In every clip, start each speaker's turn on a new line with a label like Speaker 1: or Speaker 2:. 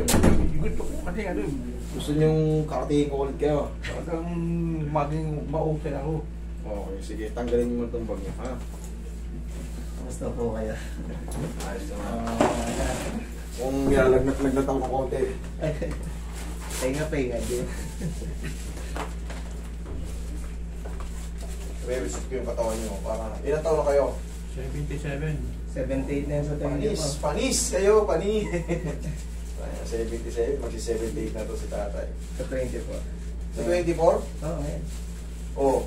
Speaker 1: Gusto ko kasi ano,
Speaker 2: Gusto niyong kakatingin ko ulit kayo?
Speaker 1: talagang maging mausay ako.
Speaker 2: Okay, sige. Tanggalin niyo mo itong bag niyo, ha?
Speaker 3: Kamusta po kayo?
Speaker 2: Ayos naman. Kung nilalagnat-lagnat ako ng konti.
Speaker 3: Pahinga din.
Speaker 2: Re-reset ko yung katawan niyo. Para, ilang taon na kayo?
Speaker 1: 77.
Speaker 3: 78 na yun sa tayo niyo po.
Speaker 2: Panis kayo, panis. 77, magsi-78 na to si tatay.
Speaker 3: Sa 20 po.
Speaker 2: Sa 24?
Speaker 3: Oo, ngayon.
Speaker 2: Oo.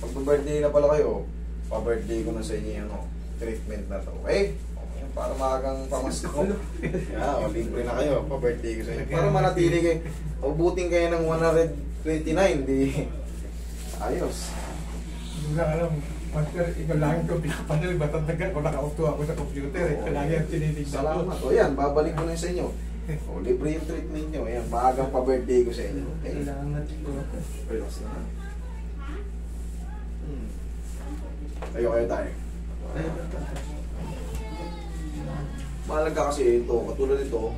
Speaker 2: Pag-birthday na pala kayo, pa-birthday ko na sa inyo yung treatment na to. Okay? Para maagang pamasko. Yeah, libre na kayo, pa-birthday ko sa inyo. Para manatili kayo. Ubutin kayo ng 129, di ayos.
Speaker 1: Hindi ko alam, Master, ikaw lang ito pinapanil, matandagan ko, nakauto ako sa computer, lagi ang tinitignan ko.
Speaker 2: Salamat. O yan, babalik ko na sa inyo. O, libre yung treatment nyo. Ayan, maagang pa-birthday ko sa inyo. Okay?
Speaker 3: Salamat po.
Speaker 2: Relax na. Kayo tayo. Mahalaga kasi ito, katulad ito,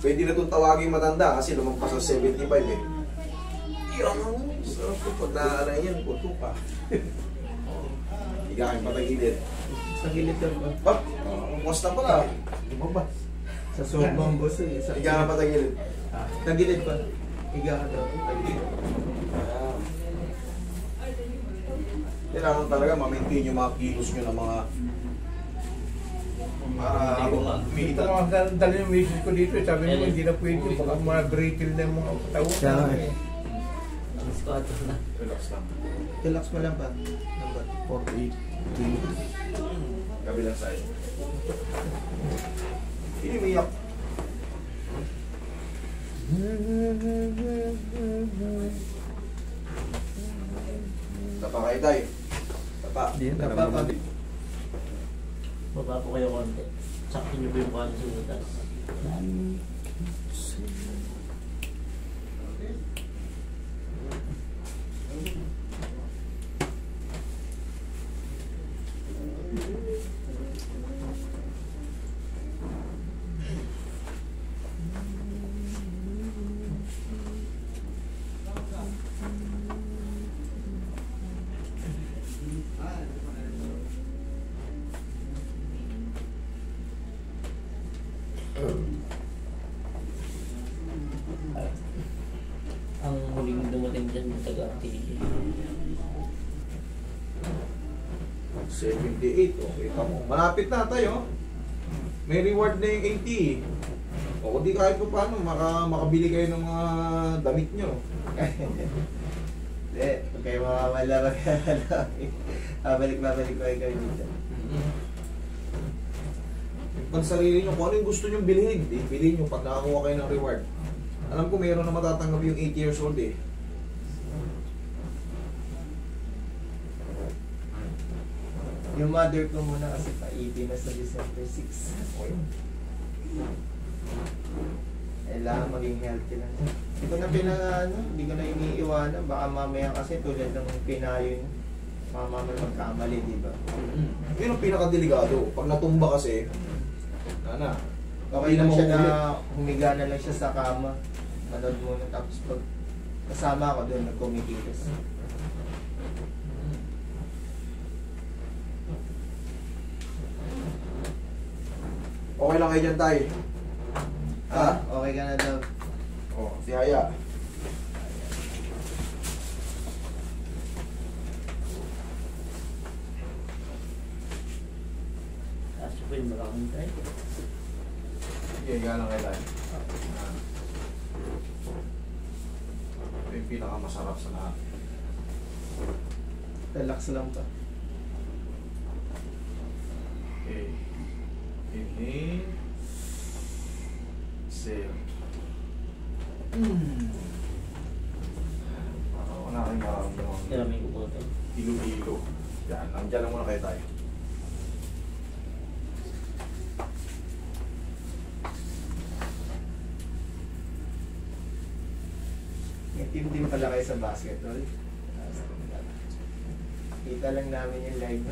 Speaker 2: pwede na itong tawagin matanda kasi lumagpas sa 75 eh. Yan ang sarap ko pag naaalay yan, puto ka. Higa kayo patagilid.
Speaker 3: Sa gilid ka ba?
Speaker 2: Bak, bukas na pala.
Speaker 1: Lumabas.
Speaker 3: Sa sobrang boss eh. Sa
Speaker 2: Higa ka patagilid.
Speaker 3: Tagilid pa. Higa ka daw. Tagilid.
Speaker 2: Kailangan talaga ma-maintain yung mga kilos nyo ng mga
Speaker 1: Ito naman dali yung misis ko dito, sabi mo hindi na pwede, baka ma-brittle na yung mga katawan.
Speaker 3: Siya nga eh.
Speaker 2: relax lang.
Speaker 3: Relax mo lang pa. Number 48.
Speaker 2: Kabilang side. Hindi umiyak. Tapa kayo tayo. Tapa.
Speaker 3: Hindi, tapa pa.
Speaker 4: Baba po kayo konti. Sakto nyo po yung kuhan sa butas. Ang huling dumating dyan yung taga-activity.
Speaker 2: 78. Okay pa mo. Malapit na tayo. May reward na yung 80. O di kahit pa paano, makabili kayo ng mga damit nyo.
Speaker 3: Hindi, huwag kayo makawala. Babalik ko kayo dito.
Speaker 2: Pag sarili nyo, kung ano yung gusto nyo bilhin, bilhin nyo pag nakakuha kayo ng reward. Alam ko mayroon na matatanggap yung 8 years old eh.
Speaker 3: Yung mother ko muna kasi pa-EP na sa December 6.
Speaker 2: Okay.
Speaker 3: Kailangan maging healthy lang. Hindi ko na hindi ko na iniiwanan. Baka mamaya kasi tulad ng pinayo nyo, mamaya magkamali, di ba?
Speaker 2: Yun ang pinakadelikado. Pag natumba kasi,
Speaker 3: Okay lang siya na humiga na lang siya sa kama. Manood muna tapos pag kasama ako doon, nagkumikilos.
Speaker 2: Okay lang kayo dyan tayo. Ha?
Speaker 3: Okay ka na daw.
Speaker 2: Oh, si Haya.
Speaker 4: Tapos po yung maraming tayo.
Speaker 2: Sige, higa lang kayo tayo. Ito yung pinakamasarap sa lahat.
Speaker 3: Relax lang pa.
Speaker 2: Okay. Inhale. Exhale. Parang wala kayong maramdaman.
Speaker 4: Maraming ko po ito.
Speaker 2: Hilo-hilo. Yan, nandiyan lang muna kayo tayo.
Speaker 3: May team din pala kayo sa basketball. Kita lang namin yung live.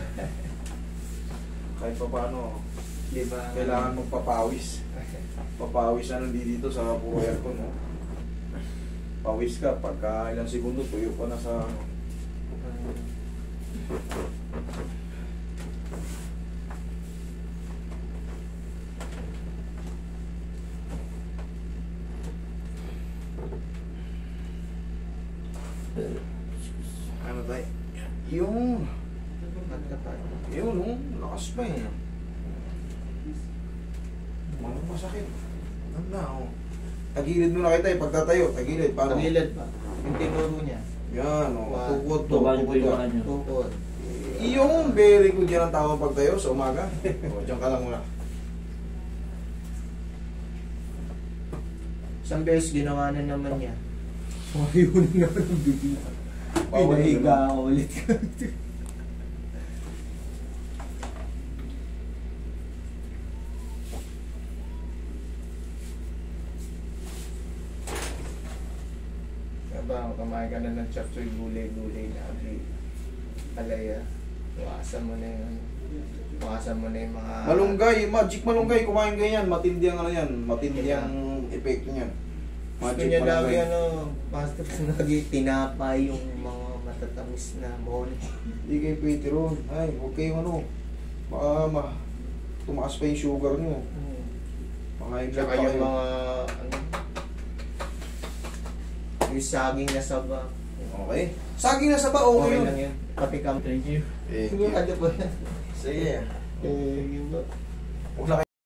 Speaker 2: Kahit pa paano,
Speaker 3: Di ba?
Speaker 2: kailangan magpapawis. Papawis na dito sa puro aircon, no? Pawis ka, pagka ilang segundo, tuyo ka na sa... Ano tayo? Yung... Yun, no? Lakas pa eh. Mga masakit. Ganda, oh. Tagilid mo na kita eh, pagtatayo, tagilid. Paano?
Speaker 3: Tagilid pa. Yung tinuro niya.
Speaker 2: Yan, oh.
Speaker 3: Wow.
Speaker 2: Tukod to.
Speaker 4: Tumahan po
Speaker 2: Tukod
Speaker 4: yung
Speaker 2: to.
Speaker 4: mga nyo.
Speaker 3: Tukod.
Speaker 2: Yung very good yan ang tawag pagtayo sa umaga. O, dyan ka lang muna.
Speaker 3: Isang beses ginawa na naman niya. Ayun nga ng bigla.
Speaker 2: Bawal
Speaker 3: Pinahiga
Speaker 2: yun.
Speaker 3: ako ulit. Diba, kumain ka na ng chop suey, gulay-gulay na alaya. Iwasan mo na yun. Iwasan mo na yung mga...
Speaker 2: Malunggay, magic malunggay, kumain ganyan. Matindi ang ano yan, matindi ang epekto niyan.
Speaker 3: Gusto
Speaker 2: Magic
Speaker 3: niya lagi
Speaker 2: malunggay.
Speaker 3: ano, basta lagi tinapay yung mga matatamis na mohon.
Speaker 2: Hindi kayo pwede ron. Ay, huwag kayong ano. Baka tumaas pa yung sugar nyo. Mga
Speaker 3: Tsaka yung mga ano, yung saging na saba.
Speaker 2: Okay. Saging na sa ba? Okay,
Speaker 3: Okay
Speaker 2: yun.
Speaker 3: lang yun. Pati kami.
Speaker 4: Thank you.
Speaker 2: Thank you.
Speaker 3: Siguro ano po yan?
Speaker 2: Sige.
Speaker 3: Yun ba?
Speaker 2: Huwag na